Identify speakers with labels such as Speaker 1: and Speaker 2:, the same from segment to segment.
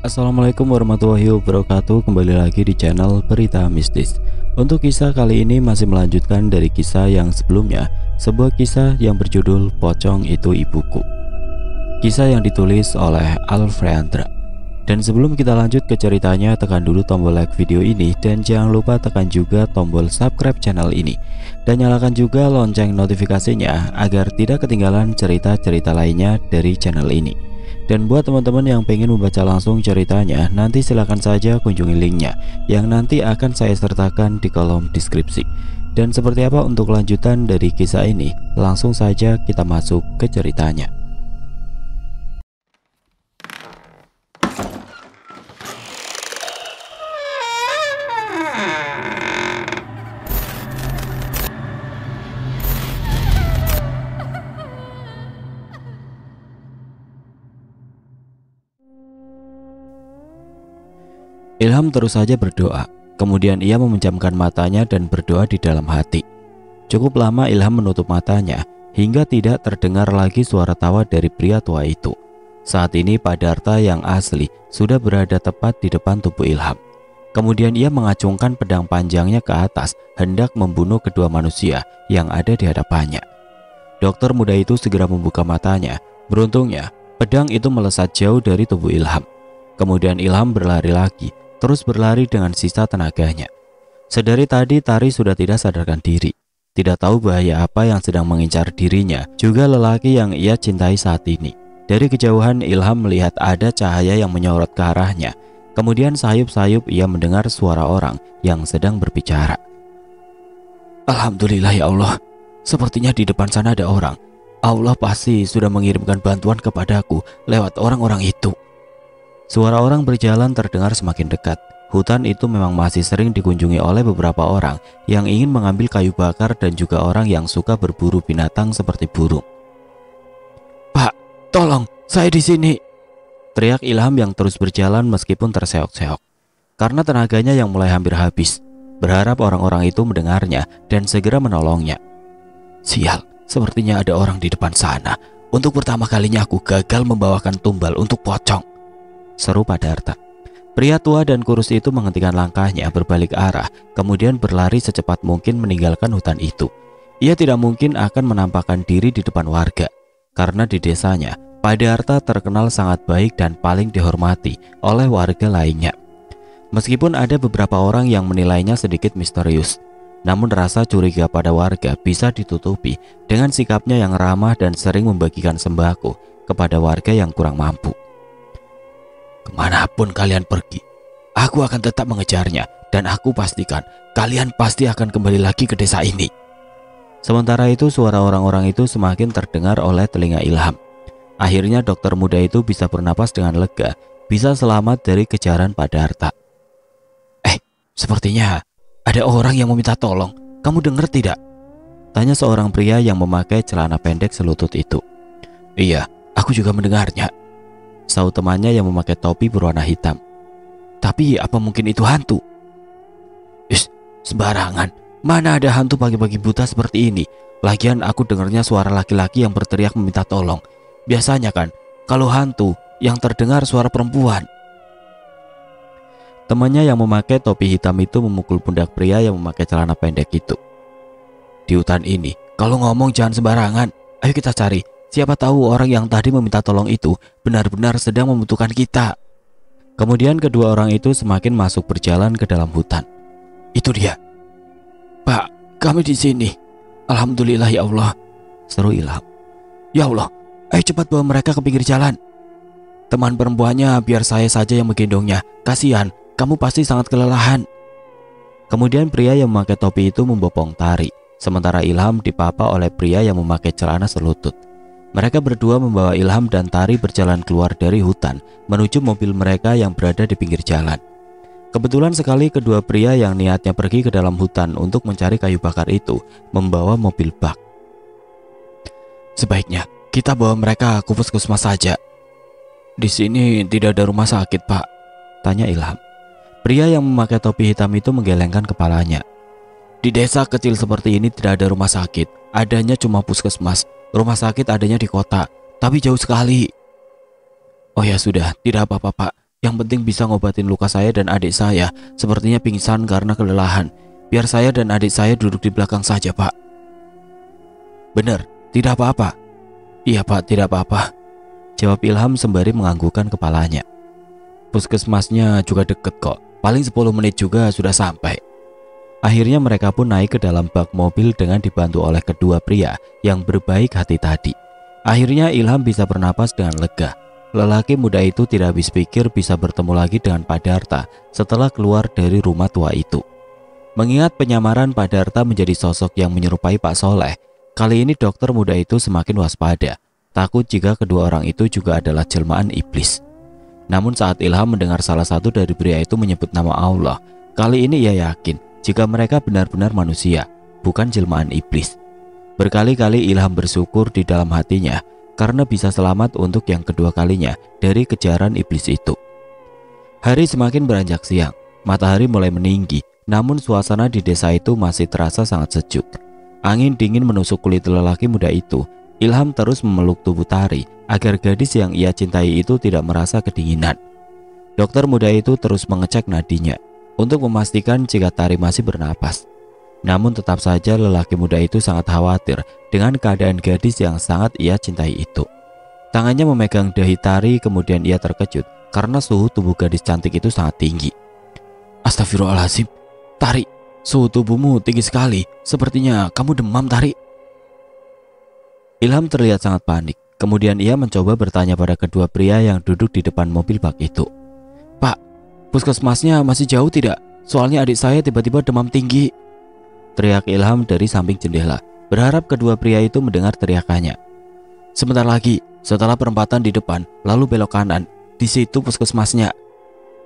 Speaker 1: Assalamualaikum warahmatullahi wabarakatuh. Kembali lagi di channel Berita Mistis. Untuk kisah kali ini masih melanjutkan dari kisah yang sebelumnya, sebuah kisah yang berjudul Pocong Itu Ibuku. Kisah yang ditulis oleh Alfreandra. Dan sebelum kita lanjut ke ceritanya, tekan dulu tombol like video ini dan jangan lupa tekan juga tombol subscribe channel ini dan nyalakan juga lonceng notifikasinya agar tidak ketinggalan cerita-cerita lainnya dari channel ini. Dan buat teman-teman yang pengen membaca langsung ceritanya, nanti silahkan saja kunjungi linknya yang nanti akan saya sertakan di kolom deskripsi. Dan seperti apa untuk lanjutan dari kisah ini, langsung saja kita masuk ke ceritanya. Ilham terus saja berdoa. Kemudian ia memejamkan matanya dan berdoa di dalam hati. Cukup lama Ilham menutup matanya hingga tidak terdengar lagi suara tawa dari pria tua itu. Saat ini Padarta yang asli sudah berada tepat di depan tubuh Ilham. Kemudian ia mengacungkan pedang panjangnya ke atas hendak membunuh kedua manusia yang ada di hadapannya. Dokter muda itu segera membuka matanya. Beruntungnya pedang itu melesat jauh dari tubuh Ilham. Kemudian Ilham berlari lagi, terus berlari dengan sisa tenaganya. Sedari tadi Tari sudah tidak sadarkan diri. Tidak tahu bahaya apa yang sedang mengincar dirinya, juga lelaki yang ia cintai saat ini. Dari kejauhan Ilham melihat ada cahaya yang menyorot ke arahnya. Kemudian sayup-sayup ia mendengar suara orang yang sedang berbicara. Alhamdulillah ya Allah, sepertinya di depan sana ada orang. Allah pasti sudah mengirimkan bantuan kepadaku lewat orang-orang itu. Suara orang berjalan terdengar semakin dekat. Hutan itu memang masih sering dikunjungi oleh beberapa orang yang ingin mengambil kayu bakar dan juga orang yang suka berburu binatang seperti burung. Pak, tolong, saya di sini. Teriak Ilham yang terus berjalan meskipun terseok-seok. Karena tenaganya yang mulai hampir habis. Berharap orang-orang itu mendengarnya dan segera menolongnya. Sial, sepertinya ada orang di depan sana. Untuk pertama kalinya aku gagal membawakan tumbal untuk pocong, seru Padarta. Pria tua dan kurus itu menghentikan langkahnya, berbalik arah, kemudian berlari secepat mungkin meninggalkan hutan itu. Ia tidak mungkin akan menampakkan diri di depan warga, karena di desanya Padarta terkenal sangat baik dan paling dihormati oleh warga lainnya. Meskipun ada beberapa orang yang menilainya sedikit misterius, namun rasa curiga pada warga bisa ditutupi dengan sikapnya yang ramah dan sering membagikan sembako kepada warga yang kurang mampu. Kemanapun kalian pergi, aku akan tetap mengejarnya dan aku pastikan kalian pasti akan kembali lagi ke desa ini. Sementara itu suara orang-orang itu semakin terdengar oleh telinga Ilham. Akhirnya dokter muda itu bisa bernapas dengan lega, bisa selamat dari kejaran Padarta. Sepertinya ada orang yang meminta tolong. Kamu dengar tidak? Tanya seorang pria yang memakai celana pendek selutut itu. Iya, aku juga mendengarnya, sahut temannya yang memakai topi berwarna hitam. Tapi apa mungkin itu hantu? Sembarangan. Mana ada hantu pagi-pagi buta seperti ini? Lagian aku dengarnya suara laki-laki yang berteriak meminta tolong. Biasanya kan, kalau hantu yang terdengar suara perempuan. Temannya yang memakai topi hitam itu memukul pundak pria yang memakai celana pendek itu. Di hutan ini, kalau ngomong jangan sembarangan. Ayo kita cari. Siapa tahu orang yang tadi meminta tolong itu benar-benar sedang membutuhkan kita. Kemudian kedua orang itu semakin masuk berjalan ke dalam hutan. Itu dia. Pak, kami di sini. Alhamdulillah ya Allah, seru Ilham. Ya Allah, ayo cepat bawa mereka ke pinggir jalan. Teman perempuannya biar saya saja yang menggendongnya. Kasihan, kamu pasti sangat kelelahan. Kemudian pria yang memakai topi itu membopong Tari, sementara Ilham dipapa oleh pria yang memakai celana selutut. Mereka berdua membawa Ilham dan Tari berjalan keluar dari hutan menuju mobil mereka yang berada di pinggir jalan. Kebetulan sekali kedua pria yang niatnya pergi ke dalam hutan untuk mencari kayu bakar itu membawa mobil bak. Sebaiknya kita bawa mereka ke puskesmas saja. Di sini tidak ada rumah sakit, Pak, tanya Ilham. Pria yang memakai topi hitam itu menggelengkan kepalanya. Di desa kecil seperti ini tidak ada rumah sakit, adanya cuma puskesmas. Rumah sakit adanya di kota, tapi jauh sekali. Oh ya sudah, tidak apa-apa Pak. Yang penting bisa ngobatin luka saya dan adik saya. Sepertinya pingsan karena kelelahan. Biar saya dan adik saya duduk di belakang saja, Pak. Benar, tidak apa-apa. Iya, Pak, tidak apa-apa, jawab Ilham sembari menganggukkan kepalanya. Puskesmasnya juga deket kok. Paling 10 menit juga sudah sampai. Akhirnya mereka pun naik ke dalam bak mobil dengan dibantu oleh kedua pria yang berbaik hati tadi. Akhirnya Ilham bisa bernapas dengan lega. Lelaki muda itu tidak habis pikir bisa bertemu lagi dengan Pak Darta setelah keluar dari rumah tua itu. Mengingat penyamaran Pak Darta menjadi sosok yang menyerupai Pak Soleh, kali ini dokter muda itu semakin waspada, takut jika kedua orang itu juga adalah jelmaan iblis. Namun saat Ilham mendengar salah satu dari pria itu menyebut nama Allah, kali ini ia yakin jika mereka benar-benar manusia, bukan jelmaan iblis. Berkali-kali Ilham bersyukur di dalam hatinya karena bisa selamat untuk yang kedua kalinya dari kejaran iblis itu. Hari semakin beranjak siang, matahari mulai meninggi, namun suasana di desa itu masih terasa sangat sejuk. Angin dingin menusuk kulit lelaki muda itu. Ilham terus memeluk tubuh Tari agar gadis yang ia cintai itu tidak merasa kedinginan. Dokter muda itu terus mengecek nadinya untuk memastikan jika Tari masih bernapas. Namun tetap saja lelaki muda itu sangat khawatir dengan keadaan gadis yang sangat ia cintai itu. Tangannya memegang dahi Tari, kemudian ia terkejut karena suhu tubuh gadis cantik itu sangat tinggi. Astagfirullahaladzim, Tari, suhu tubuhmu tinggi sekali. Sepertinya kamu demam, Tari. Ilham terlihat sangat panik. Kemudian ia mencoba bertanya pada kedua pria yang duduk di depan mobil bak itu. Pak, puskesmasnya masih jauh tidak? Soalnya adik saya tiba-tiba demam tinggi, teriak Ilham dari samping jendela, berharap kedua pria itu mendengar teriakannya. Sebentar lagi, setelah perempatan di depan, lalu belok kanan. Di situ puskesmasnya.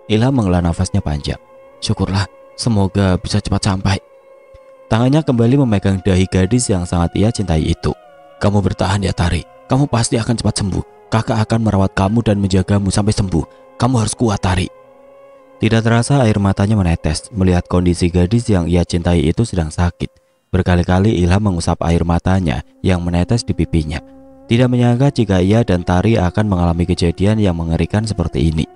Speaker 1: Ilham menghela nafasnya panjang. Syukurlah, semoga bisa cepat sampai. Tangannya kembali memegang dahi gadis yang sangat ia cintai itu. Kamu bertahan ya, Tari. Kamu pasti akan cepat sembuh. Kakak akan merawat kamu dan menjagamu sampai sembuh. Kamu harus kuat, Tari. Tidak terasa air matanya menetes melihat kondisi gadis yang ia cintai itu sedang sakit. Berkali-kali Ilham mengusap air matanya yang menetes di pipinya. Tidak menyangka jika ia dan Tari akan mengalami kejadian yang mengerikan seperti ini.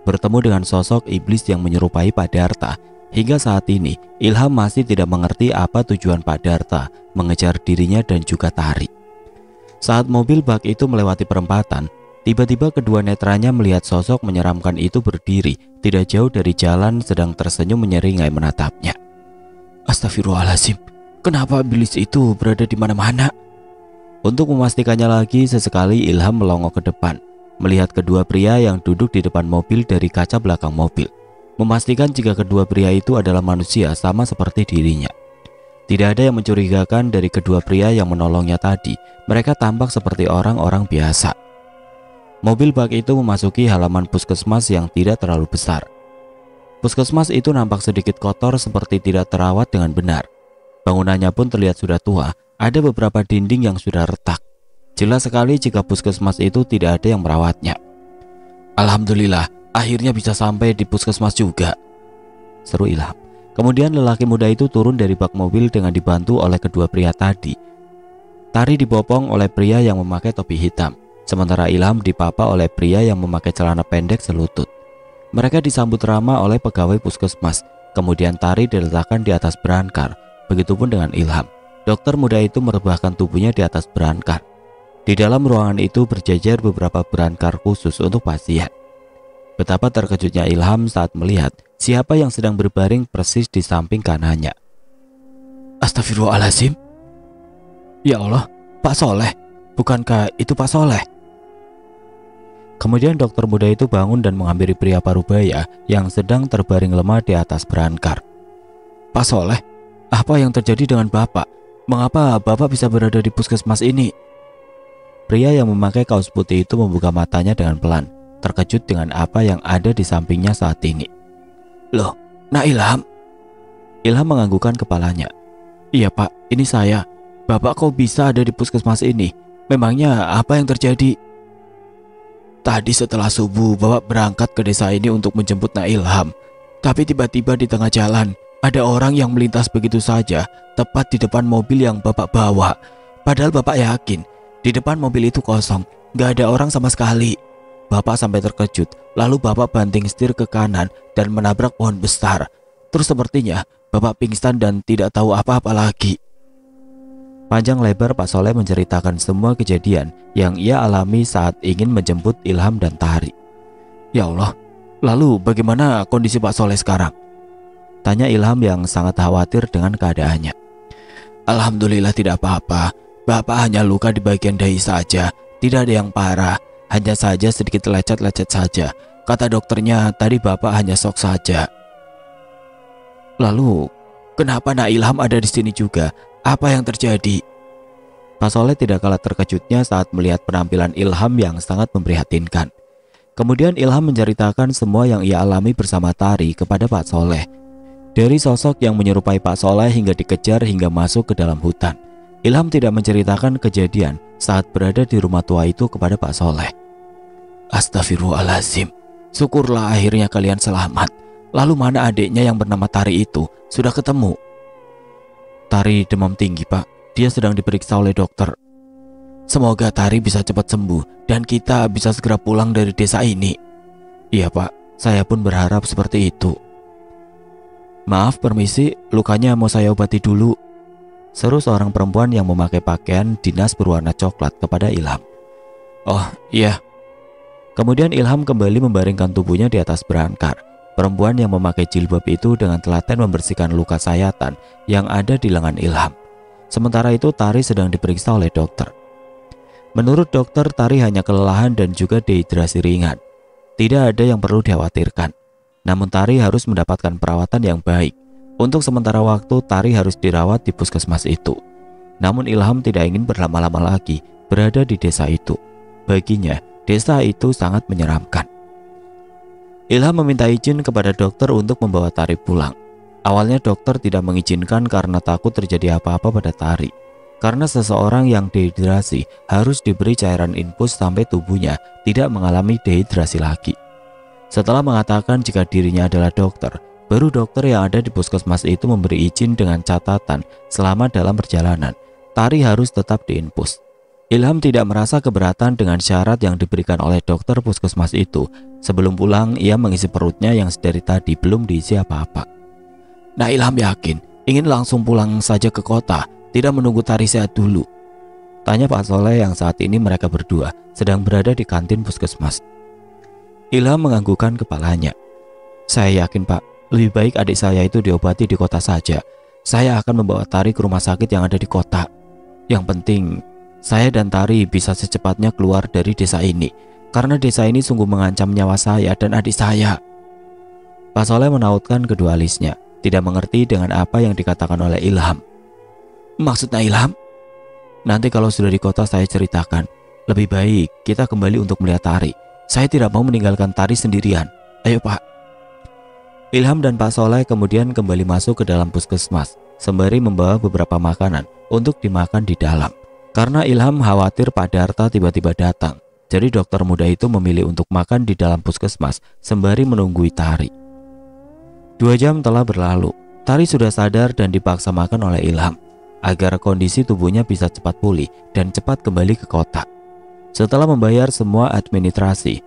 Speaker 1: Bertemu dengan sosok iblis yang menyerupai Pak Darta. Hingga saat ini Ilham masih tidak mengerti apa tujuan Pak Darta mengejar dirinya dan juga Tari. Saat mobil bak itu melewati perempatan, tiba-tiba kedua netranya melihat sosok menyeramkan itu berdiri tidak jauh dari jalan sedang tersenyum menyeringai menatapnya. Astagfirullahaladzim, kenapa iblis itu berada di mana-mana? Untuk memastikannya lagi, sesekali Ilham melongok ke depan, melihat kedua pria yang duduk di depan mobil dari kaca belakang mobil, memastikan jika kedua pria itu adalah manusia sama seperti dirinya. Tidak ada yang mencurigakan dari kedua pria yang menolongnya tadi. Mereka tampak seperti orang-orang biasa. Mobil bak itu memasuki halaman puskesmas yang tidak terlalu besar. Puskesmas itu nampak sedikit kotor seperti tidak terawat dengan benar. Bangunannya pun terlihat sudah tua, ada beberapa dinding yang sudah retak. Jelas sekali jika puskesmas itu tidak ada yang merawatnya. Alhamdulillah, akhirnya bisa sampai di puskesmas juga, seru Ilham. Kemudian lelaki muda itu turun dari bak mobil dengan dibantu oleh kedua pria tadi. Tari dibopong oleh pria yang memakai topi hitam, sementara Ilham dipapa oleh pria yang memakai celana pendek selutut. Mereka disambut ramah oleh pegawai puskesmas. Kemudian Tari diletakkan di atas berangkar. Begitupun dengan Ilham. Dokter muda itu merebahkan tubuhnya di atas berangkar. Di dalam ruangan itu berjajar beberapa berangkar khusus untuk pasien. Betapa terkejutnya Ilham saat melihat siapa yang sedang berbaring persis di samping kanannya. Astagfirullahaladzim. Ya Allah, Pak Soleh. Bukankah itu Pak Soleh? Kemudian dokter muda itu bangun dan menghampiri pria parubaya yang sedang terbaring lemah di atas berangkar. Pak Soleh, apa yang terjadi dengan Bapak? Mengapa Bapak bisa berada di puskesmas ini? Pria yang memakai kaos putih itu membuka matanya dengan pelan, terkejut dengan apa yang ada di sampingnya saat ini. Loh, Nak Ilham? Ilham menganggukkan kepalanya. Iya Pak, ini saya. Bapak kok bisa ada di puskesmas ini? Memangnya apa yang terjadi? Tadi setelah subuh Bapak berangkat ke desa ini untuk menjemput Nak Ilham. Tapi tiba-tiba di tengah jalan ada orang yang melintas begitu saja tepat di depan mobil yang Bapak bawa. Padahal Bapak yakin di depan mobil itu kosong, gak ada orang sama sekali. Bapak sampai terkejut. Lalu Bapak banting setir ke kanan dan menabrak pohon besar. Terus sepertinya Bapak pingsan dan tidak tahu apa-apa lagi. Panjang lebar Pak Soleh menceritakan semua kejadian yang ia alami saat ingin menjemput Ilham dan Tari. Ya Allah, lalu bagaimana kondisi Pak Soleh sekarang? Tanya Ilham yang sangat khawatir dengan keadaannya. Alhamdulillah tidak apa-apa. Bapak hanya luka di bagian dahi saja. Tidak ada yang parah. Hanya saja sedikit lecet-lecet saja. Kata dokternya tadi Bapak hanya shock saja. Lalu kenapa Nak Ilham ada di sini juga? Apa yang terjadi? Pak Soleh tidak kalah terkejutnya saat melihat penampilan Ilham yang sangat memprihatinkan. Kemudian Ilham menceritakan semua yang ia alami bersama Tari kepada Pak Soleh. Dari sosok yang menyerupai Pak Soleh hingga dikejar hingga masuk ke dalam hutan. Ilham tidak menceritakan kejadian saat berada di rumah tua itu kepada Pak Soleh. Astagfirullahaladzim, syukurlah akhirnya kalian selamat. Lalu mana adiknya yang bernama Tari itu? Sudah ketemu? Tari demam tinggi Pak, dia sedang diperiksa oleh dokter. Semoga Tari bisa cepat sembuh dan kita bisa segera pulang dari desa ini. Iya Pak, saya pun berharap seperti itu. Maaf permisi, lukanya mau saya obati dulu, seru seorang perempuan yang memakai pakaian dinas berwarna coklat kepada Ilham. Oh iya. Kemudian Ilham kembali membaringkan tubuhnya di atas berangkar. Perempuan yang memakai jilbab itu dengan telaten membersihkan luka sayatan yang ada di lengan Ilham. Sementara itu Tari sedang diperiksa oleh dokter. Menurut dokter, Tari hanya kelelahan dan juga dehidrasi ringan. Tidak ada yang perlu dikhawatirkan. Namun Tari harus mendapatkan perawatan yang baik. Untuk sementara waktu Tari harus dirawat di puskesmas itu. Namun Ilham tidak ingin berlama-lama lagi berada di desa itu. Baginya, desa itu sangat menyeramkan. Ilham meminta izin kepada dokter untuk membawa Tari pulang. Awalnya dokter tidak mengizinkan karena takut terjadi apa-apa pada Tari. Karena seseorang yang dehidrasi harus diberi cairan infus sampai tubuhnya tidak mengalami dehidrasi lagi. Setelah mengatakan jika dirinya adalah dokter, baru dokter yang ada di puskesmas itu memberi izin dengan catatan selama dalam perjalanan, Tari harus tetap diinfus. Ilham tidak merasa keberatan dengan syarat yang diberikan oleh dokter puskesmas itu. Sebelum pulang, ia mengisi perutnya yang sedari tadi belum diisi apa-apa. Nah, Ilham yakin ingin langsung pulang saja ke kota, tidak menunggu Tari sehat dulu. Tanya Pak Soleh yang saat ini mereka berdua sedang berada di kantin puskesmas. Ilham menganggukkan kepalanya. Saya yakin Pak, lebih baik adik saya itu diobati di kota saja. Saya akan membawa Tari ke rumah sakit yang ada di kota. Yang penting saya dan Tari bisa secepatnya keluar dari desa ini, karena desa ini sungguh mengancam nyawa saya dan adik saya. Pak Soleh menautkan kedua alisnya, tidak mengerti dengan apa yang dikatakan oleh Ilham. Maksudnya Ilham? Nanti kalau sudah di kota saya ceritakan. Lebih baik kita kembali untuk melihat Tari. Saya tidak mau meninggalkan Tari sendirian. Ayo Pak. Ilham dan Pak Soleh kemudian kembali masuk ke dalam puskesmas, sembari membawa beberapa makanan untuk dimakan di dalam. Karena Ilham khawatir Pak Darta tiba-tiba datang, jadi dokter muda itu memilih untuk makan di dalam puskesmas sembari menunggui Tari. 2 jam telah berlalu. Tari sudah sadar dan dipaksa makan oleh Ilham agar kondisi tubuhnya bisa cepat pulih dan cepat kembali ke kota. Setelah membayar semua administrasi,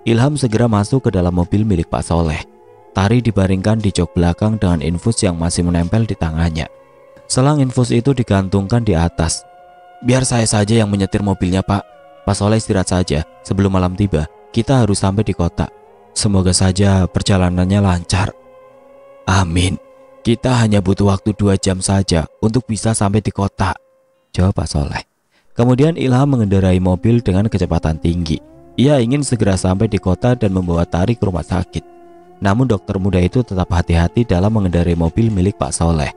Speaker 1: Ilham segera masuk ke dalam mobil milik Pak Soleh. Tari dibaringkan di jok belakang dengan infus yang masih menempel di tangannya. Selang infus itu digantungkan di atas. Biar saya saja yang menyetir mobilnya Pak. Pak Soleh istirahat saja, sebelum malam tiba kita harus sampai di kota. Semoga saja perjalanannya lancar. Amin. Kita hanya butuh waktu 2 jam saja untuk bisa sampai di kota, jawab Pak Soleh. Kemudian Ilham mengendarai mobil dengan kecepatan tinggi. Ia ingin segera sampai di kota dan membawa Tari ke rumah sakit. Namun dokter muda itu tetap hati-hati dalam mengendarai mobil milik Pak Soleh.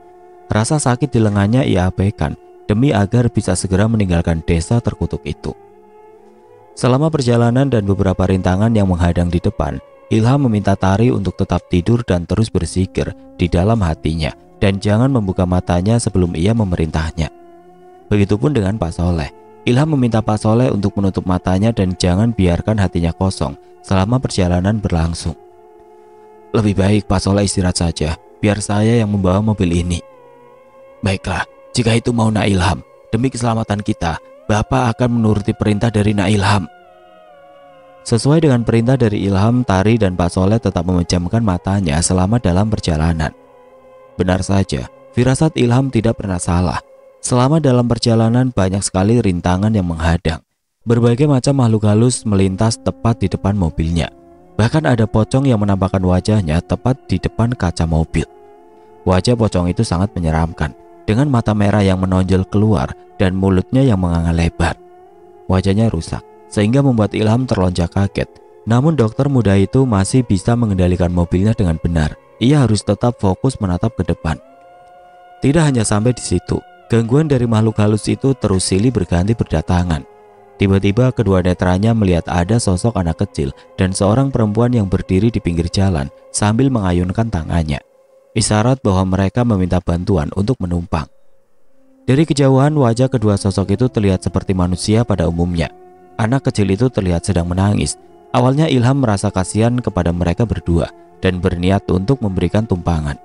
Speaker 1: Rasa sakit di lengannya ia abaikan demi agar bisa segera meninggalkan desa terkutuk itu. Selama perjalanan dan beberapa rintangan yang menghadang di depan, Ilham meminta Tari untuk tetap tidur dan terus berzikir di dalam hatinya dan jangan membuka matanya sebelum ia memerintahnya. Begitupun dengan Pak Soleh. Ilham meminta Pak Soleh untuk menutup matanya dan jangan biarkan hatinya kosong selama perjalanan berlangsung. Lebih baik Pak Soleh istirahat saja, biar saya yang membawa mobil ini. Baiklah, jika itu mau Nak Ilham, demi keselamatan kita, Bapak akan menuruti perintah dari Nak Ilham. Sesuai dengan perintah dari Ilham, Tari dan Pak Soleh tetap memejamkan matanya selama dalam perjalanan. Benar saja, firasat Ilham tidak pernah salah. Selama dalam perjalanan banyak sekali rintangan yang menghadang. Berbagai macam makhluk halus melintas tepat di depan mobilnya. Bahkan ada pocong yang menampakkan wajahnya tepat di depan kaca mobil. Wajah pocong itu sangat menyeramkan, dengan mata merah yang menonjol keluar dan mulutnya yang menganga lebar. Wajahnya rusak, sehingga membuat Ilham terlonjak kaget. Namun dokter muda itu masih bisa mengendalikan mobilnya dengan benar. Ia harus tetap fokus menatap ke depan. Tidak hanya sampai di situ, gangguan dari makhluk halus itu terus silih berganti berdatangan. Tiba-tiba kedua netranya melihat ada sosok anak kecil dan seorang perempuan yang berdiri di pinggir jalan sambil mengayunkan tangannya. Isyarat bahwa mereka meminta bantuan untuk menumpang. Dari kejauhan wajah kedua sosok itu terlihat seperti manusia pada umumnya. Anak kecil itu terlihat sedang menangis. Awalnya Ilham merasa kasihan kepada mereka berdua dan berniat untuk memberikan tumpangan.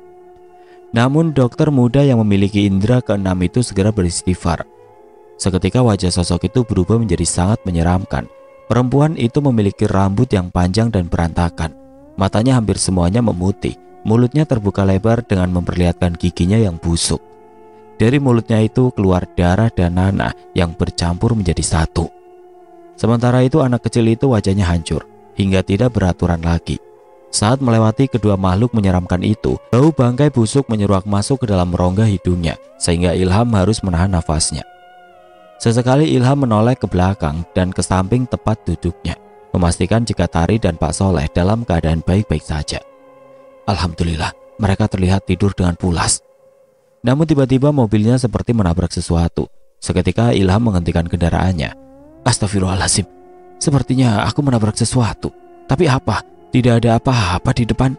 Speaker 1: Namun dokter muda yang memiliki indera keenam itu segera beristighfar. Seketika wajah sosok itu berubah menjadi sangat menyeramkan. Perempuan itu memiliki rambut yang panjang dan berantakan. Matanya hampir semuanya memutih. Mulutnya terbuka lebar dengan memperlihatkan giginya yang busuk. Dari mulutnya itu keluar darah dan nanah yang bercampur menjadi satu. Sementara itu anak kecil itu wajahnya hancur hingga tidak beraturan lagi. Saat melewati kedua makhluk menyeramkan itu, bau bangkai busuk menyeruak masuk ke dalam rongga hidungnya sehingga Ilham harus menahan nafasnya. Sesekali Ilham menoleh ke belakang dan ke samping tepat duduknya, memastikan jika Tari dan Pak Soleh dalam keadaan baik-baik saja. Alhamdulillah, mereka terlihat tidur dengan pulas. Namun tiba-tiba mobilnya seperti menabrak sesuatu. Seketika Ilham menghentikan kendaraannya. Astagfirullahaladzim, sepertinya aku menabrak sesuatu. Tapi apa? Tidak ada apa-apa di depan.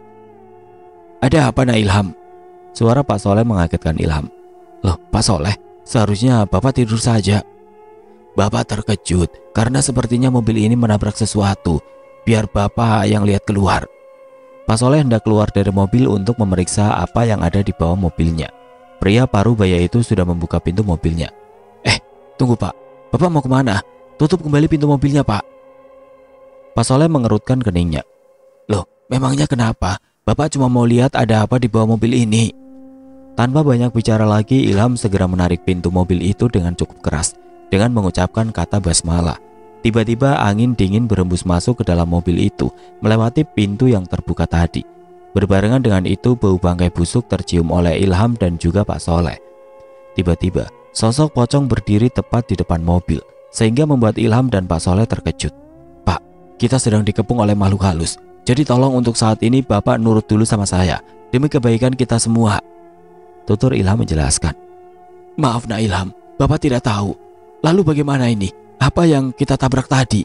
Speaker 1: Ada apa nak Ilham? Suara Pak Soleh mengagetkan Ilham. Loh Pak Soleh, seharusnya Bapak tidur saja. Bapak terkejut karena sepertinya mobil ini menabrak sesuatu. Biar Bapak yang lihat keluar. Pak Soleh hendak keluar dari mobil untuk memeriksa apa yang ada di bawah mobilnya. Pria paruh baya itu sudah membuka pintu mobilnya. Tunggu Pak, Bapak mau kemana? Tutup kembali pintu mobilnya Pak. Pak Soleh mengerutkan keningnya. Loh, memangnya kenapa? Bapak cuma mau lihat ada apa di bawah mobil ini. Tanpa banyak bicara lagi, Ilham segera menarik pintu mobil itu dengan cukup keras, dengan mengucapkan kata basmalah. Tiba-tiba angin dingin berembus masuk ke dalam mobil itu, melewati pintu yang terbuka tadi. Berbarengan dengan itu, bau bangkai busuk tercium oleh Ilham dan juga Pak Soleh. Tiba-tiba, sosok pocong berdiri tepat di depan mobil, sehingga membuat Ilham dan Pak Soleh terkejut. Pak, kita sedang dikepung oleh makhluk halus. Jadi tolong untuk saat ini Bapak nurut dulu sama saya, demi kebaikan kita semua. Tutur Ilham menjelaskan. Maaf nak Ilham, Bapak tidak tahu. Lalu bagaimana ini? Apa yang kita tabrak tadi?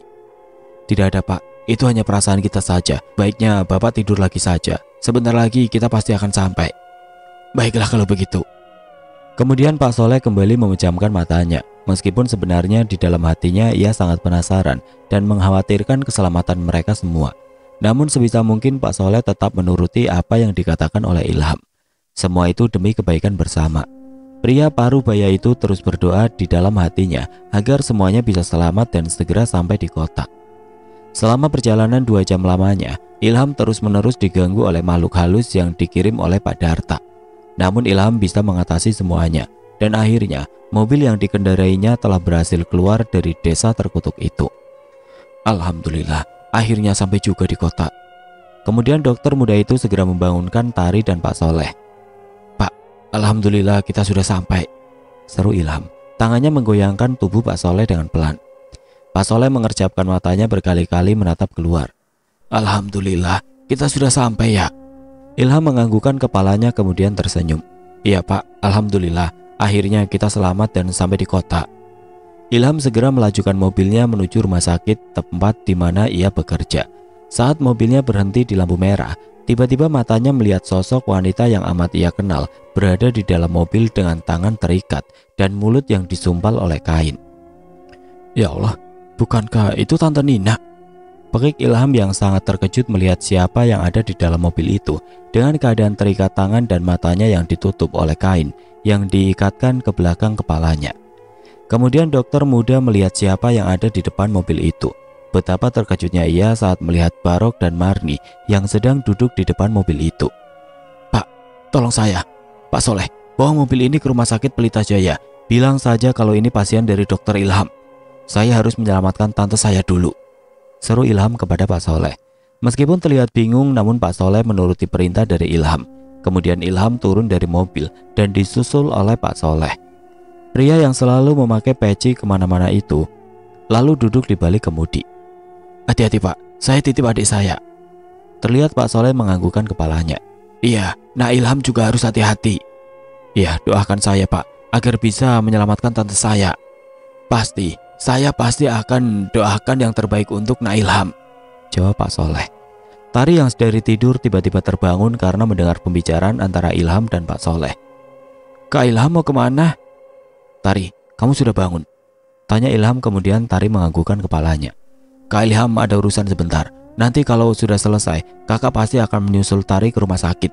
Speaker 1: Tidak ada Pak, itu hanya perasaan kita saja. Baiknya Bapak tidur lagi saja. Sebentar lagi kita pasti akan sampai. Baiklah kalau begitu. Kemudian Pak Soleh kembali memejamkan matanya. Meskipun sebenarnya di dalam hatinya ia sangat penasaran dan mengkhawatirkan keselamatan mereka semua. Namun sebisa mungkin Pak Soleh tetap menuruti apa yang dikatakan oleh Ilham. Semua itu demi kebaikan bersama. Pria paruh baya itu terus berdoa di dalam hatinya agar semuanya bisa selamat dan segera sampai di kota. Selama perjalanan 2 jam lamanya, Ilham terus-menerus diganggu oleh makhluk halus yang dikirim oleh Pak Darta. Namun Ilham bisa mengatasi semuanya, dan akhirnya mobil yang dikendarainya telah berhasil keluar dari desa terkutuk itu. Alhamdulillah, akhirnya sampai juga di kota. Kemudian dokter muda itu segera membangunkan Tari dan Pak Soleh. Pak, alhamdulillah kita sudah sampai, seru Ilham. Tangannya menggoyangkan tubuh Pak Soleh dengan pelan. Pak Soleh mengerjapkan matanya berkali-kali menatap keluar. Alhamdulillah, kita sudah sampai ya. Ilham menganggukkan kepalanya kemudian tersenyum. Iya Pak, alhamdulillah, akhirnya kita selamat dan sampai di kota. Ilham segera melajukan mobilnya menuju rumah sakit tempat di mana ia bekerja. Saat mobilnya berhenti di lampu merah, tiba-tiba matanya melihat sosok wanita yang amat ia kenal berada di dalam mobil dengan tangan terikat dan mulut yang disumpal oleh kain. Ya Allah, bukankah itu Tante Nina? Pekik Ilham yang sangat terkejut melihat siapa yang ada di dalam mobil itu dengan keadaan terikat tangan dan matanya yang ditutup oleh kain yang diikatkan ke belakang kepalanya. Kemudian dokter muda melihat siapa yang ada di depan mobil itu. Betapa terkejutnya ia saat melihat Barok dan Marni yang sedang duduk di depan mobil itu. "Pak, tolong saya. Pak Soleh, bawa mobil ini ke rumah sakit Pelita Jaya. Bilang saja kalau ini pasien dari Dokter Ilham. Saya harus menyelamatkan tante saya dulu," seru Ilham kepada Pak Soleh. Meskipun terlihat bingung, namun Pak Soleh menuruti perintah dari Ilham. Kemudian Ilham turun dari mobil dan disusul oleh Pak Soleh. Pria yang selalu memakai peci kemana-mana itu lalu duduk di balik kemudi. "Hati-hati Pak, saya titip adik saya." Terlihat Pak Soleh menganggukkan kepalanya. "Iya, nah Ilham juga harus hati-hati." "Iya, doakan saya Pak, agar bisa menyelamatkan tante saya." Saya pasti akan doakan yang terbaik untuk Nak Ilham," jawab Pak Soleh. Tari yang sedari tidur tiba-tiba terbangun karena mendengar pembicaraan antara Ilham dan Pak Soleh. "Kak Ilham mau kemana?" "Tari, kamu sudah bangun?" tanya Ilham, kemudian Tari menganggukkan kepalanya. "Kak Ilham ada urusan sebentar. Nanti kalau sudah selesai, kakak pasti akan menyusul Tari ke rumah sakit.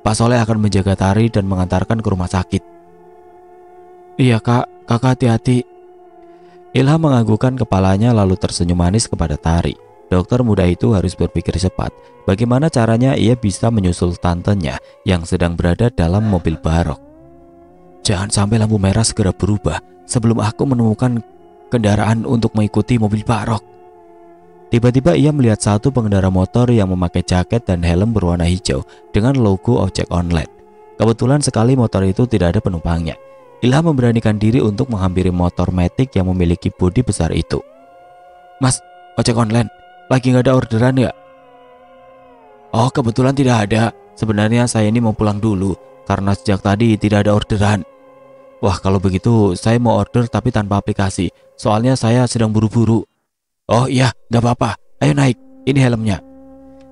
Speaker 1: Pak Soleh akan menjaga Tari dan mengantarkan ke rumah sakit." "Iya kak, kakak hati-hati." Ilham menganggukkan kepalanya lalu tersenyum manis kepada Tari. Dokter muda itu harus berpikir cepat bagaimana caranya ia bisa menyusul tantenya yang sedang berada dalam mobil Barok. "Jangan sampai lampu merah segera berubah sebelum aku menemukan kendaraan untuk mengikuti mobil Barok." Tiba-tiba ia melihat satu pengendara motor yang memakai jaket dan helm berwarna hijau dengan logo ojek online. Kebetulan sekali motor itu tidak ada penumpangnya. Ilham memberanikan diri untuk menghampiri motor Matic yang memiliki bodi besar itu. "Mas, ojek online, lagi nggak ada orderan ya?" "Oh, kebetulan tidak ada. Sebenarnya saya ini mau pulang dulu karena sejak tadi tidak ada orderan." "Wah, kalau begitu saya mau order tapi tanpa aplikasi. Soalnya saya sedang buru-buru." "Oh iya, nggak apa-apa. Ayo naik, ini helmnya."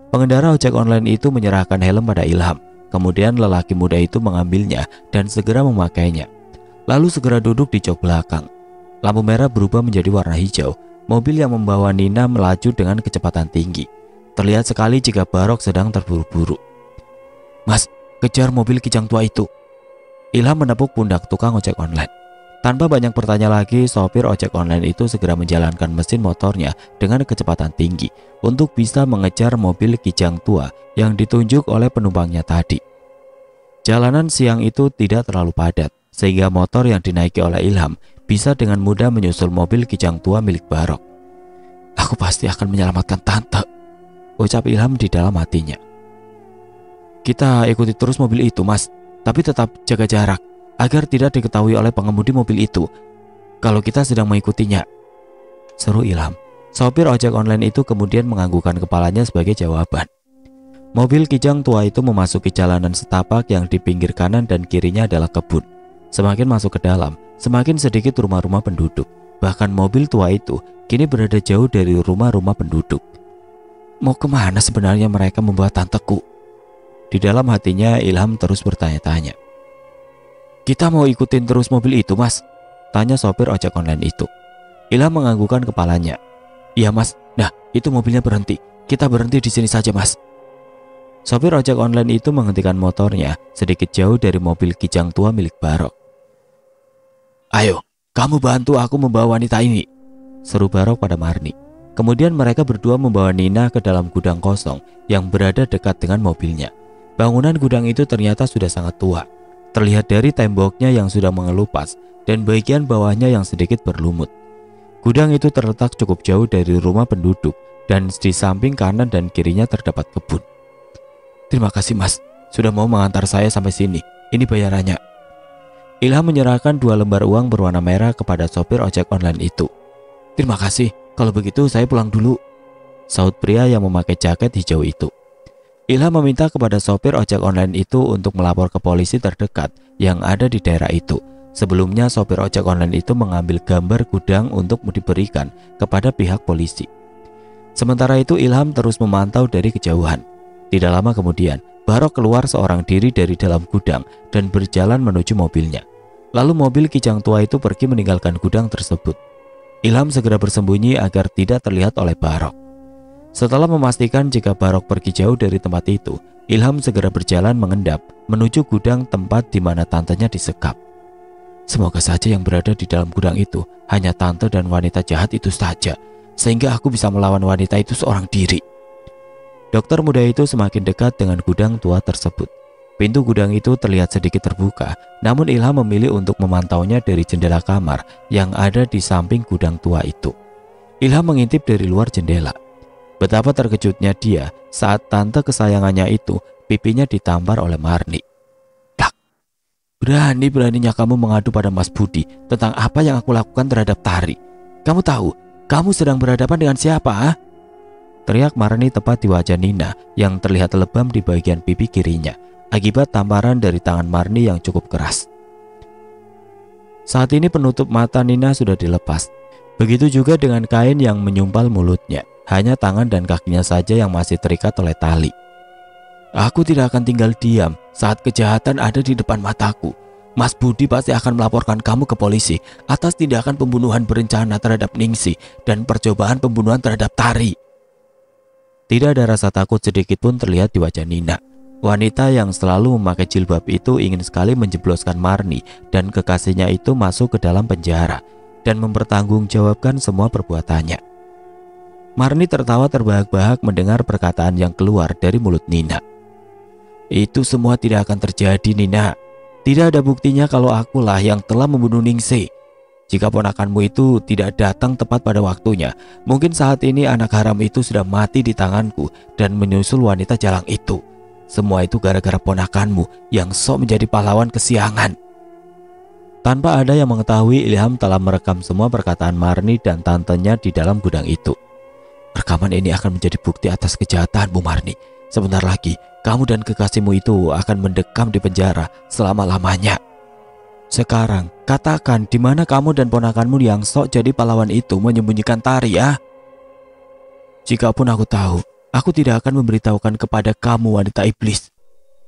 Speaker 1: Pengendara ojek online itu menyerahkan helm pada Ilham. Kemudian lelaki muda itu mengambilnya dan segera memakainya. Lalu segera duduk di jok belakang. Lampu merah berubah menjadi warna hijau. Mobil yang membawa Nina melaju dengan kecepatan tinggi. Terlihat sekali jika Barok sedang terburu-buru. "Mas, kejar mobil kijang tua itu." Ilham menepuk pundak tukang ojek online. Tanpa banyak bertanya lagi, sopir ojek online itu segera menjalankan mesin motornya dengan kecepatan tinggi untuk bisa mengejar mobil kijang tua yang ditunjuk oleh penumpangnya tadi. Jalanan siang itu tidak terlalu padat, sehingga motor yang dinaiki oleh Ilham bisa dengan mudah menyusul mobil kijang tua milik Barok. "Aku pasti akan menyelamatkan tante," ucap Ilham di dalam hatinya. "Kita ikuti terus mobil itu mas, tapi tetap jaga jarak agar tidak diketahui oleh pengemudi mobil itu kalau kita sedang mengikutinya," seru Ilham. Sopir ojek online itu kemudian menganggukkan kepalanya sebagai jawaban. Mobil kijang tua itu memasuki jalanan setapak yang di pinggir kanan dan kirinya adalah kebun. Semakin masuk ke dalam, semakin sedikit rumah-rumah penduduk. Bahkan mobil tua itu kini berada jauh dari rumah-rumah penduduk. Mau kemana sebenarnya mereka membawa tanteku? Di dalam hatinya Ilham terus bertanya-tanya. "Kita mau ikutin terus mobil itu mas?" tanya sopir ojek online itu. Ilham menganggukkan kepalanya. "Iya mas, nah itu mobilnya berhenti. Kita berhenti di sini saja mas." Sopir ojek online itu menghentikan motornya sedikit jauh dari mobil kijang tua milik Barok. "Ayo, kamu bantu aku membawa wanita ini," seru Barok pada Marni. Kemudian mereka berdua membawa Nina ke dalam gudang kosong yang berada dekat dengan mobilnya. Bangunan gudang itu ternyata sudah sangat tua. Terlihat dari temboknya yang sudah mengelupas dan bagian bawahnya yang sedikit berlumut. Gudang itu terletak cukup jauh dari rumah penduduk dan di samping kanan dan kirinya terdapat kebun. "Terima kasih mas, sudah mau mengantar saya sampai sini. Ini bayarannya." Ilham menyerahkan 2 lembar uang berwarna merah kepada sopir ojek online itu. "Terima kasih, kalau begitu saya pulang dulu," saut pria yang memakai jaket hijau itu. Ilham meminta kepada sopir ojek online itu untuk melapor ke polisi terdekat yang ada di daerah itu. Sebelumnya sopir ojek online itu mengambil gambar gudang untuk diberikan kepada pihak polisi. Sementara itu Ilham terus memantau dari kejauhan. Tidak lama kemudian, Barok keluar seorang diri dari dalam gudang dan berjalan menuju mobilnya. Lalu mobil kijang tua itu pergi meninggalkan gudang tersebut. Ilham segera bersembunyi agar tidak terlihat oleh Barok. Setelah memastikan jika Barok pergi jauh dari tempat itu, Ilham segera berjalan mengendap menuju gudang tempat di mana tantenya disekap. Semoga saja yang berada di dalam gudang itu hanya tante dan wanita jahat itu saja. sehingga aku bisa melawan wanita itu seorang diri. Dokter muda itu semakin dekat dengan gudang tua tersebut. Pintu gudang itu terlihat sedikit terbuka, namun Ilham memilih untuk memantaunya dari jendela kamar yang ada di samping gudang tua itu. Ilham mengintip dari luar jendela. Betapa terkejutnya dia saat tante kesayangannya itu pipinya ditampar oleh Marni. "Dak, berani-beraninya kamu mengadu pada Mas Budi tentang apa yang aku lakukan terhadap Tari. Kamu tahu, kamu sedang berhadapan dengan siapa, ah?" Teriak Marni tepat di wajah Nina yang terlihat lebam di bagian pipi kirinya akibat tamparan dari tangan Marni yang cukup keras. Saat ini penutup mata Nina sudah dilepas. Begitu juga dengan kain yang menyumpal mulutnya. Hanya tangan dan kakinya saja yang masih terikat oleh tali. "Aku tidak akan tinggal diam saat kejahatan ada di depan mataku. Mas Budi pasti akan melaporkan kamu ke polisi atas tindakan pembunuhan berencana terhadap Ningsi dan percobaan pembunuhan terhadap Tari." Tidak ada rasa takut sedikit pun terlihat di wajah Nina. Wanita yang selalu memakai jilbab itu ingin sekali menjebloskan Marni dan kekasihnya itu masuk ke dalam penjara dan mempertanggungjawabkan semua perbuatannya. Marni tertawa terbahak-bahak mendengar perkataan yang keluar dari mulut Nina. "Itu semua tidak akan terjadi, Nina. Tidak ada buktinya kalau akulah yang telah membunuh Ningsi. Jika ponakanmu itu tidak datang tepat pada waktunya, mungkin saat ini anak haram itu sudah mati di tanganku dan menyusul wanita jalang itu. Semua itu gara-gara ponakanmu yang sok menjadi pahlawan kesiangan." Tanpa ada yang mengetahui, Ilham telah merekam semua perkataan Marni dan tantenya di dalam gudang itu. "Rekaman ini akan menjadi bukti atas kejahatanmu, Marni. Sebentar lagi, kamu dan kekasihmu itu akan mendekam di penjara selama-lamanya. Sekarang, katakan di mana kamu dan ponakanmu yang sok jadi pahlawan itu menyembunyikan Tari, ya? Jikapun aku tahu, aku tidak akan memberitahukan kepada kamu, wanita iblis,"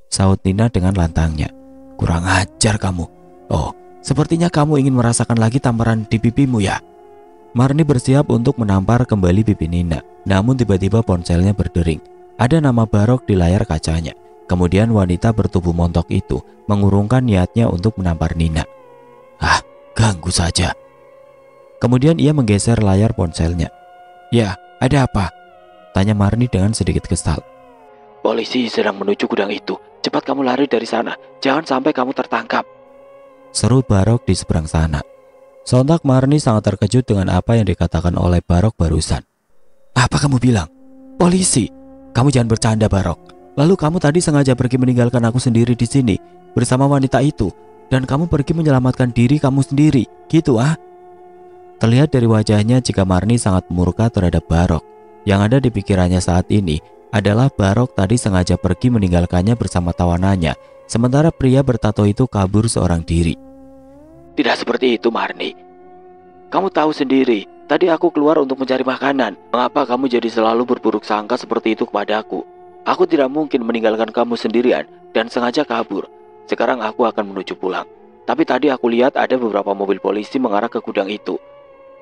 Speaker 1: saut Nina dengan lantangnya. "Kurang ajar kamu. Oh, sepertinya kamu ingin merasakan lagi tamparan di pipimu, ya?" Marni bersiap untuk menampar kembali pipi Nina. Namun tiba-tiba ponselnya berdering. Ada nama Barok di layar kacanya. Kemudian wanita bertubuh montok itu mengurungkan niatnya untuk menampar Nina. "Ah, ganggu saja." Kemudian ia menggeser layar ponselnya. "Ya, ada apa?" tanya Marni dengan sedikit kesal. "Polisi sedang menuju gudang itu. Cepat kamu lari dari sana. Jangan sampai kamu tertangkap," seru Barok di seberang sana. Sontak Marni sangat terkejut dengan apa yang dikatakan oleh Barok barusan. "Apa kamu bilang? Polisi? Kamu jangan bercanda, Barok. Lalu kamu tadi sengaja pergi meninggalkan aku sendiri di sini bersama wanita itu, dan kamu pergi menyelamatkan diri kamu sendiri, gitu ah?" Terlihat dari wajahnya jika Marni sangat murka terhadap Barok. Yang ada di pikirannya saat ini adalah Barok tadi sengaja pergi meninggalkannya bersama tawanannya, sementara pria bertato itu kabur seorang diri. "Tidak seperti itu, Marni. Kamu tahu sendiri, tadi aku keluar untuk mencari makanan. Mengapa kamu jadi selalu berburuk sangka seperti itu kepadaku? Aku tidak mungkin meninggalkan kamu sendirian dan sengaja kabur. Sekarang aku akan menuju pulang. Tapi tadi aku lihat ada beberapa mobil polisi mengarah ke gudang itu.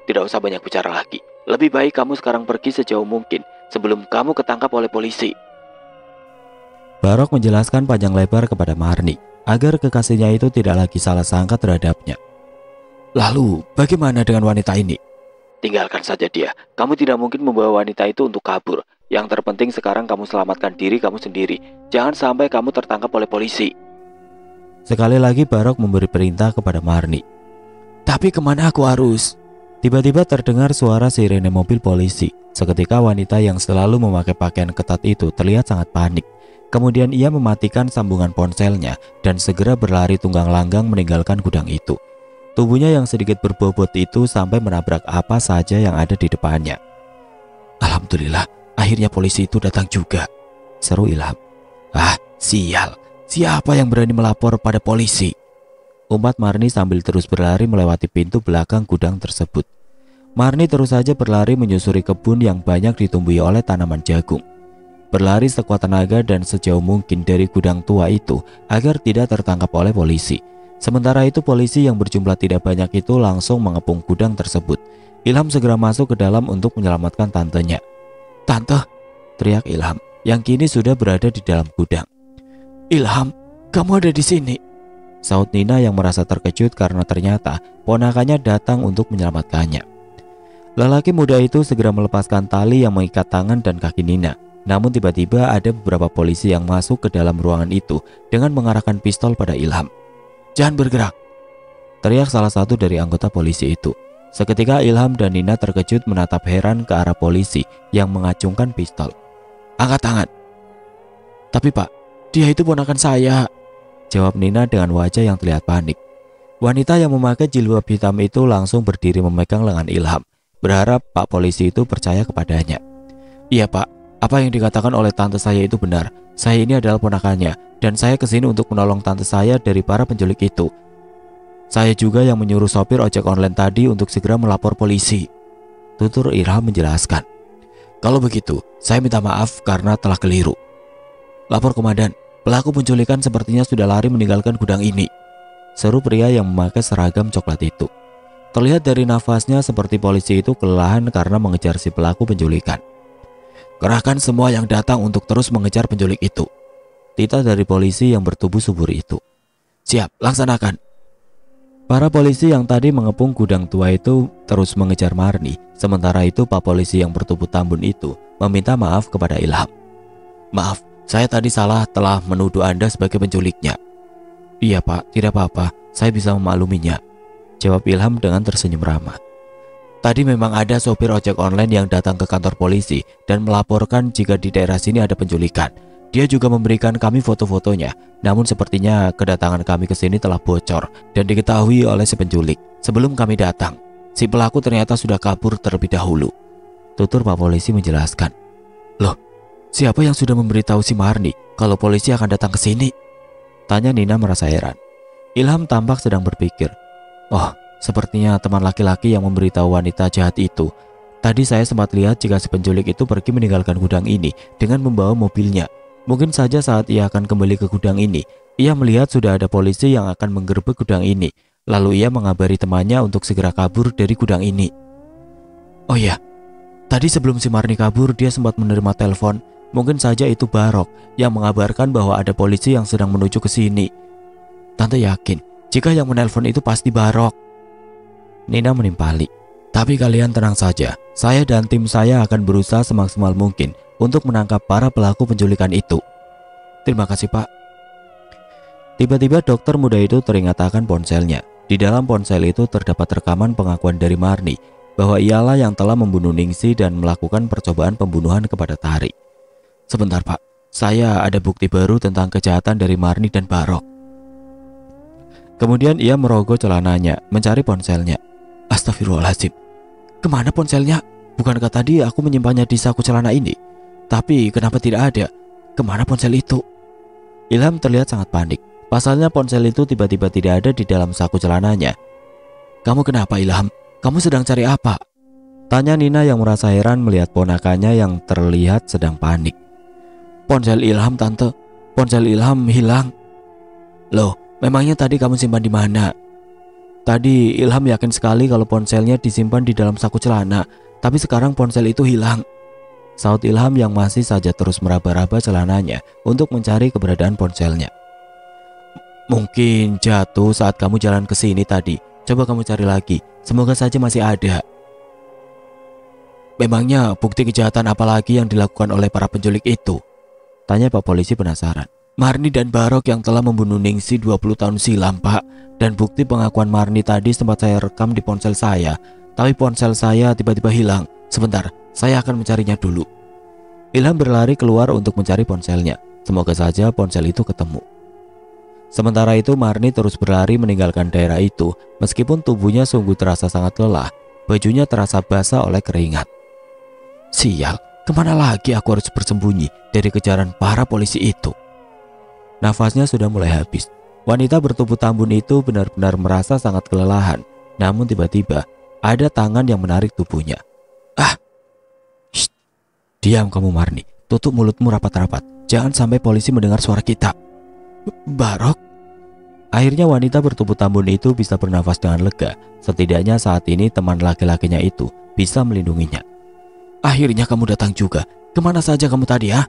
Speaker 1: Tidak usah banyak bicara lagi. Lebih baik kamu sekarang pergi sejauh mungkin sebelum kamu ketangkap oleh polisi." Barok menjelaskan panjang lebar kepada Marni agar kekasihnya itu tidak lagi salah sangka terhadapnya. "Lalu bagaimana dengan wanita ini?" "Tinggalkan saja dia. Kamu tidak mungkin membawa wanita itu untuk kabur. Yang terpenting sekarang kamu selamatkan diri kamu sendiri. Jangan sampai kamu tertangkap oleh polisi." Sekali lagi Barok memberi perintah kepada Marni. "Tapi kemana aku harus?" Tiba-tiba terdengar suara sirene mobil polisi. Seketika wanita yang selalu memakai pakaian ketat itu terlihat sangat panik. Kemudian ia mematikan sambungan ponselnya dan segera berlari tunggang langgang meninggalkan gudang itu. Tubuhnya yang sedikit berbobot itu sampai menabrak apa saja yang ada di depannya. "Alhamdulillah, akhirnya polisi itu datang juga," seru Ilham. "Ah, sial. Siapa yang berani melapor pada polisi?" umpat Marni sambil terus berlari melewati pintu belakang gudang tersebut. Marni terus saja berlari menyusuri kebun yang banyak ditumbuhi oleh tanaman jagung. Berlari sekuat tenaga dan sejauh mungkin dari gudang tua itu agar tidak tertangkap oleh polisi. Sementara itu polisi yang berjumlah tidak banyak itu langsung mengepung gudang tersebut. Ilham segera masuk ke dalam untuk menyelamatkan tantenya. "Tante!" teriak Ilham yang kini sudah berada di dalam gudang. "Ilham, kamu ada di sini," saut Nina yang merasa terkejut karena ternyata ponakannya datang untuk menyelamatkannya. Lelaki muda itu segera melepaskan tali yang mengikat tangan dan kaki Nina. Namun tiba-tiba ada beberapa polisi yang masuk ke dalam ruangan itu dengan mengarahkan pistol pada Ilham. "Jangan bergerak!" teriak salah satu dari anggota polisi itu. Seketika Ilham dan Nina terkejut menatap heran ke arah polisi yang mengacungkan pistol. "Angkat tangan!" "Tapi Pak, dia itu ponakan saya," jawab Nina dengan wajah yang terlihat panik. Wanita yang memakai jilbab hitam itu langsung berdiri memegang lengan Ilham, berharap Pak polisi itu percaya kepadanya. "Iya Pak, apa yang dikatakan oleh tante saya itu benar. Saya ini adalah ponakannya, dan saya kesini untuk menolong tante saya dari para penculik itu. Saya juga yang menyuruh sopir ojek online tadi untuk segera melapor polisi," tutur Ilham menjelaskan. "Kalau begitu, saya minta maaf karena telah keliru. Lapor komandan, pelaku penculikan sepertinya sudah lari meninggalkan gudang ini," seru pria yang memakai seragam coklat itu. Terlihat dari nafasnya seperti polisi itu kelelahan karena mengejar si pelaku penculikan. "Kerahkan semua yang datang untuk terus mengejar penculik itu," titah dari polisi yang bertubuh subur itu. "Siap, laksanakan." Para polisi yang tadi mengepung gudang tua itu terus mengejar Marni. Sementara itu Pak polisi yang bertubuh tambun itu meminta maaf kepada Ilham. "Maaf, saya tadi salah telah menuduh Anda sebagai penculiknya." "Iya Pak, tidak apa-apa, saya bisa memakluminya," jawab Ilham dengan tersenyum ramah. "Tadi memang ada sopir ojek online yang datang ke kantor polisi dan melaporkan jika di daerah sini ada penculikan. Dia juga memberikan kami foto-fotonya. Namun sepertinya kedatangan kami ke sini telah bocor dan diketahui oleh si penculik. Sebelum kami datang, si pelaku ternyata sudah kabur terlebih dahulu," tutur Pak polisi menjelaskan. "Loh, siapa yang sudah memberitahu si Marni kalau polisi akan datang ke sini?" tanya Nina merasa heran. Ilham tampak sedang berpikir. "Oh, sepertinya teman laki-laki yang memberitahu wanita jahat itu. Tadi saya sempat lihat jika si penculik itu pergi meninggalkan gudang ini dengan membawa mobilnya. Mungkin saja saat ia akan kembali ke gudang ini, ia melihat sudah ada polisi yang akan menggerebek gudang ini. Lalu ia mengabari temannya untuk segera kabur dari gudang ini. Oh ya, tadi sebelum si Marni kabur dia sempat menerima telepon. Mungkin saja itu Barok yang mengabarkan bahwa ada polisi yang sedang menuju ke sini. Tante yakin jika yang menelpon itu pasti Barok," Nina menimpali. "Tapi kalian tenang saja, saya dan tim saya akan berusaha semaksimal mungkin untuk menangkap para pelaku penculikan itu." "Terima kasih Pak." Tiba-tiba dokter muda itu teringat akan ponselnya. Di dalam ponsel itu terdapat rekaman pengakuan dari Marni bahwa ialah yang telah membunuh Ningsi dan melakukan percobaan pembunuhan kepada Tari. "Sebentar Pak, saya ada bukti baru tentang kejahatan dari Marni dan Barok." Kemudian ia merogoh celananya mencari ponselnya. "Astagfirullahaladzim, kemana ponselnya? Bukankah tadi aku menyimpannya di saku celana ini? Tapi kenapa tidak ada? Kemana ponsel itu?" Ilham terlihat sangat panik. Pasalnya ponsel itu tiba-tiba tidak ada di dalam saku celananya. "Kamu kenapa Ilham? Kamu sedang cari apa?" tanya Nina yang merasa heran melihat ponakannya yang terlihat sedang panik. "Ponsel Ilham tante, ponsel Ilham hilang." "Loh, memangnya tadi kamu simpan di mana?" "Tadi Ilham yakin sekali kalau ponselnya disimpan di dalam saku celana, tapi sekarang ponsel itu hilang," saut Ilham yang masih saja terus meraba-raba celananya untuk mencari keberadaan ponselnya. "Mungkin jatuh saat kamu jalan ke sini tadi. Coba kamu cari lagi, semoga saja masih ada." "Memangnya bukti kejahatan apa lagi yang dilakukan oleh para penculik itu?" tanya Pak polisi penasaran. "Marni dan Barok yang telah membunuh Ningsi 20 tahun silam Pak. Dan bukti pengakuan Marni tadi sempat saya rekam di ponsel saya. Tapi ponsel saya tiba-tiba hilang. Sebentar, saya akan mencarinya dulu." Ilham berlari keluar untuk mencari ponselnya. Semoga saja ponsel itu ketemu. Sementara itu Marni terus berlari meninggalkan daerah itu. Meskipun tubuhnya sungguh terasa sangat lelah, bajunya terasa basah oleh keringat. "Sial, kemana lagi aku harus bersembunyi dari kejaran para polisi itu?" Nafasnya sudah mulai habis. Wanita bertubuh tambun itu benar-benar merasa sangat kelelahan. Namun tiba-tiba ada tangan yang menarik tubuhnya. "Ah, shh, diam kamu Marni. Tutup mulutmu rapat-rapat. Jangan sampai polisi mendengar suara kita." "Barok?" Akhirnya wanita bertubuh tambun itu bisa bernafas dengan lega. Setidaknya saat ini teman laki-lakinya itu bisa melindunginya. "Akhirnya kamu datang juga. Kemana saja kamu tadi ya?"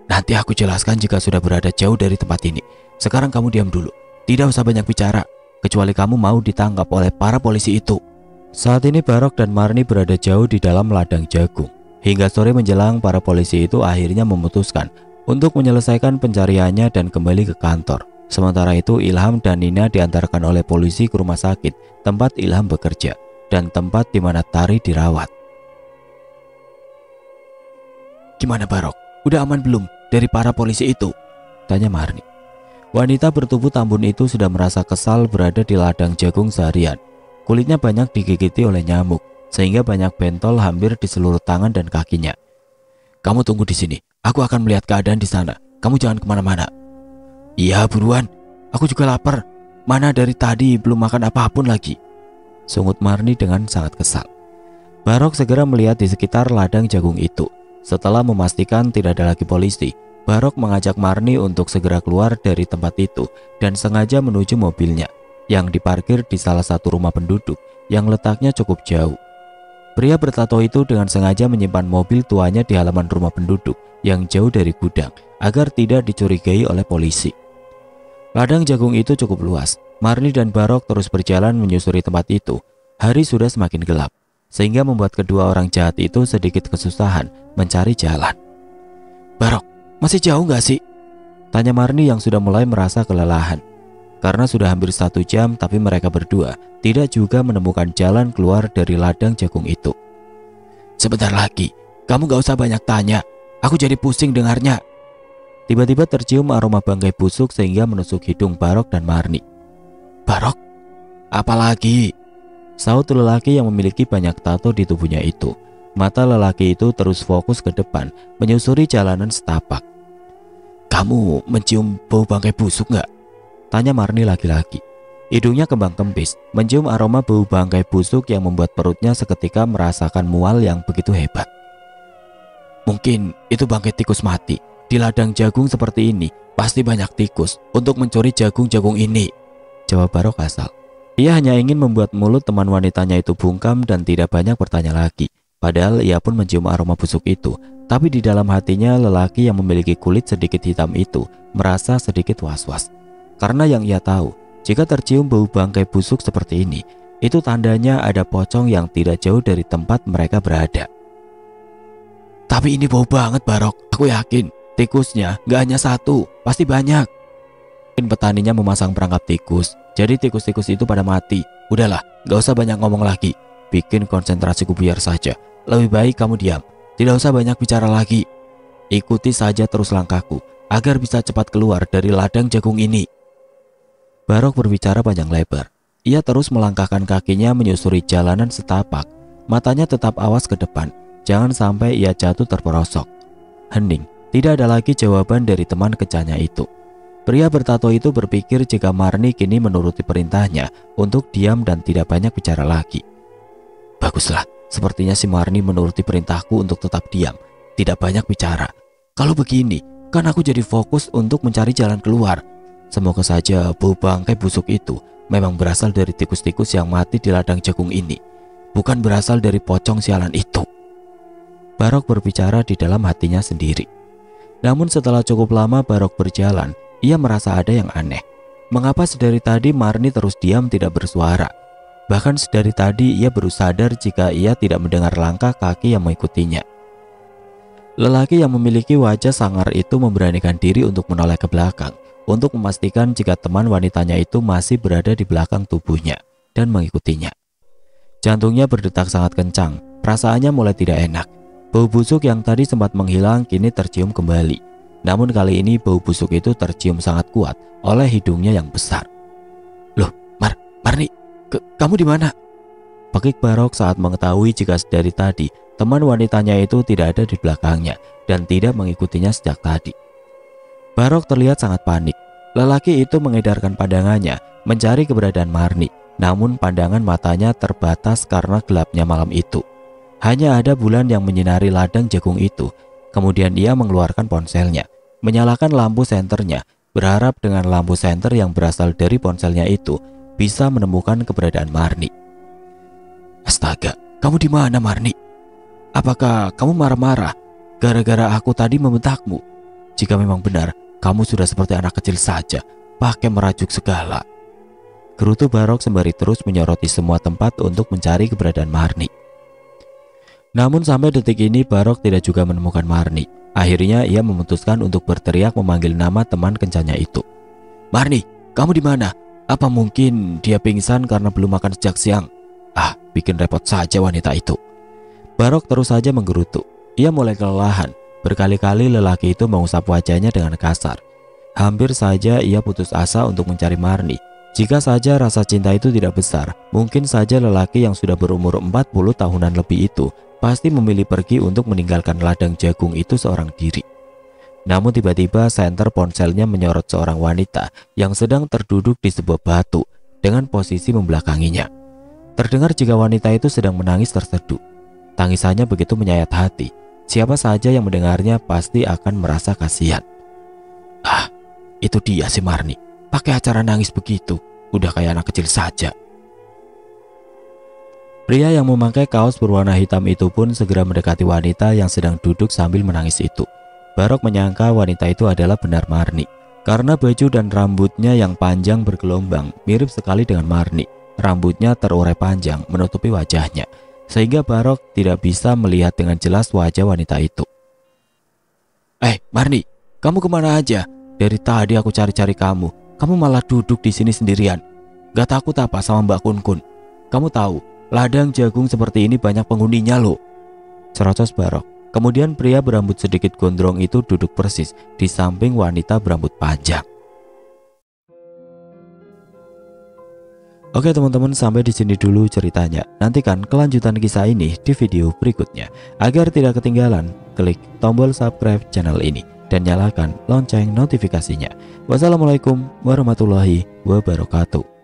Speaker 1: "Nanti aku jelaskan jika sudah berada jauh dari tempat ini. Sekarang kamu diam dulu. Tidak usah banyak bicara, kecuali kamu mau ditangkap oleh para polisi itu," Saat ini Barok dan Marni berada jauh di dalam ladang jagung. Hingga sore menjelang, para polisi itu akhirnya memutuskan untuk menyelesaikan pencariannya dan kembali ke kantor. Sementara itu Ilham dan Nina diantarkan oleh polisi ke rumah sakit tempat Ilham bekerja dan tempat di mana Tari dirawat. "Gimana Barok? Udah aman belum dari para polisi itu?" tanya Marni. Wanita bertubuh tambun itu sudah merasa kesal berada di ladang jagung seharian. Kulitnya banyak digigiti oleh nyamuk, sehingga banyak bentol hampir di seluruh tangan dan kakinya. "Kamu tunggu di sini, aku akan melihat keadaan di sana. Kamu jangan kemana-mana." "Iya buruan, aku juga lapar. Mana dari tadi belum makan apapun lagi," sungut Marni dengan sangat kesal. Barok segera melihat di sekitar ladang jagung itu. Setelah memastikan tidak ada lagi polisi, Barok mengajak Marni untuk segera keluar dari tempat itu dan sengaja menuju mobilnya yang diparkir di salah satu rumah penduduk yang letaknya cukup jauh. Pria bertato itu dengan sengaja menyimpan mobil tuanya di halaman rumah penduduk yang jauh dari gudang agar tidak dicurigai oleh polisi. Ladang jagung itu cukup luas. Marni dan Barok terus berjalan menyusuri tempat itu. Hari sudah semakin gelap, sehingga membuat kedua orang jahat itu sedikit kesusahan mencari jalan. "Barok, masih jauh gak sih?" tanya Marni yang sudah mulai merasa kelelahan. Karena sudah hampir 1 jam tapi mereka berdua tidak juga menemukan jalan keluar dari ladang jagung itu. "Sebentar lagi, kamu gak usah banyak tanya. Aku jadi pusing dengarnya." Tiba-tiba tercium aroma bangkai busuk sehingga menusuk hidung Barok dan Marni. "Barok, apalagi?" saut lelaki yang memiliki banyak tato di tubuhnya itu. Mata lelaki itu terus fokus ke depan menyusuri jalanan setapak. "Kamu mencium bau bangkai busuk gak?" tanya Marni lagi-lagi. Hidungnya kembang kempis, mencium aroma bau bangkai busuk yang membuat perutnya seketika merasakan mual yang begitu hebat. "Mungkin itu bangkai tikus mati. Di ladang jagung seperti ini pasti banyak tikus untuk mencuri jagung-jagung ini," jawab Barok asal. Ia hanya ingin membuat mulut teman wanitanya itu bungkam dan tidak banyak bertanya lagi. Padahal ia pun mencium aroma busuk itu. Tapi di dalam hatinya lelaki yang memiliki kulit sedikit hitam itu merasa sedikit was-was. Karena yang ia tahu, jika tercium bau bangkai busuk seperti ini, itu tandanya ada pocong yang tidak jauh dari tempat mereka berada. "Tapi ini bau banget Barok, aku yakin tikusnya gak hanya satu, pasti banyak." Mungkin petaninya memasang perangkap tikus, jadi tikus-tikus itu pada mati. Udahlah, gak usah banyak ngomong lagi. Bikin konsentrasiku biar saja. Lebih baik kamu diam, tidak usah banyak bicara lagi. Ikuti saja terus langkahku agar bisa cepat keluar dari ladang jagung ini. Barok berbicara panjang lebar. Ia terus melangkahkan kakinya menyusuri jalanan setapak. Matanya tetap awas ke depan, jangan sampai ia jatuh terperosok. Hening, tidak ada lagi jawaban dari teman kecanya itu. Pria bertato itu berpikir jika Marni kini menuruti perintahnya untuk diam dan tidak banyak bicara lagi. Baguslah, sepertinya si Marni menuruti perintahku untuk tetap diam, tidak banyak bicara. Kalau begini, kan aku jadi fokus untuk mencari jalan keluar. Semoga saja bau bangkai busuk itu memang berasal dari tikus-tikus yang mati di ladang jagung ini, bukan berasal dari pocong sialan itu. Barok berbicara di dalam hatinya sendiri. Namun setelah cukup lama Barok berjalan, ia merasa ada yang aneh. Mengapa sedari tadi Marni terus diam tidak bersuara? Bahkan sedari tadi ia baru sadar jika ia tidak mendengar langkah kaki yang mengikutinya. Lelaki yang memiliki wajah sangar itu memberanikan diri untuk menoleh ke belakang untuk memastikan jika teman wanitanya itu masih berada di belakang tubuhnya dan mengikutinya. Jantungnya berdetak sangat kencang, perasaannya mulai tidak enak. Bau busuk yang tadi sempat menghilang kini tercium kembali. Namun kali ini bau busuk itu tercium sangat kuat oleh hidungnya yang besar. "Loh, Marni, kamu di mana?" Pekik Barok saat mengetahui jika dari tadi teman wanitanya itu tidak ada di belakangnya dan tidak mengikutinya sejak tadi. Barok terlihat sangat panik. Lelaki itu mengedarkan pandangannya mencari keberadaan Marni, namun pandangan matanya terbatas karena gelapnya malam itu. Hanya ada bulan yang menyinari ladang jagung itu. Kemudian ia mengeluarkan ponselnya, menyalakan lampu senternya, berharap dengan lampu senter yang berasal dari ponselnya itu bisa menemukan keberadaan Marni. "Astaga, kamu di mana Marni? Apakah kamu marah-marah gara-gara aku tadi membentakmu? Jika memang benar, kamu sudah seperti anak kecil saja, pakai merajuk segala." Gerutu Barok sembari terus menyoroti semua tempat untuk mencari keberadaan Marni. Namun sampai detik ini Barok tidak juga menemukan Marni. Akhirnya ia memutuskan untuk berteriak memanggil nama teman kencannya itu. "Marni, kamu di mana? Apa mungkin dia pingsan karena belum makan sejak siang?" Bikin repot saja wanita itu. Barok terus saja menggerutu. Ia mulai kelelahan. Berkali-kali lelaki itu mengusap wajahnya dengan kasar. Hampir saja ia putus asa untuk mencari Marni. Jika saja rasa cinta itu tidak besar, mungkin saja lelaki yang sudah berumur 40 tahunan lebih itu pasti memilih pergi untuk meninggalkan ladang jagung itu seorang diri. Namun tiba-tiba senter ponselnya menyorot seorang wanita yang sedang terduduk di sebuah batu dengan posisi membelakanginya. Terdengar jika wanita itu sedang menangis terseduh. Tangisannya begitu menyayat hati. Siapa saja yang mendengarnya pasti akan merasa kasihan. Itu dia si Marni. Pakai acara nangis begitu, udah kayak anak kecil saja. Pria yang memakai kaos berwarna hitam itu pun segera mendekati wanita yang sedang duduk sambil menangis itu. Barok menyangka wanita itu adalah benar Marni, karena baju dan rambutnya yang panjang bergelombang mirip sekali dengan Marni. Rambutnya terurai panjang menutupi wajahnya, sehingga Barok tidak bisa melihat dengan jelas wajah wanita itu. Marni, kamu kemana aja? Dari tadi aku cari-cari kamu. Kamu malah duduk di sini sendirian. Gak takut apa sama Mbak Kun-kun? Kamu tahu, ladang jagung seperti ini banyak penghuninya loh. Cerocos Barok. Kemudian pria berambut sedikit gondrong itu duduk persis di samping wanita berambut panjang. Oke teman-teman, sampai di sini dulu ceritanya. Nantikan kelanjutan kisah ini di video berikutnya. Agar tidak ketinggalan, klik tombol subscribe channel ini dan nyalakan lonceng notifikasinya. Wassalamualaikum warahmatullahi wabarakatuh.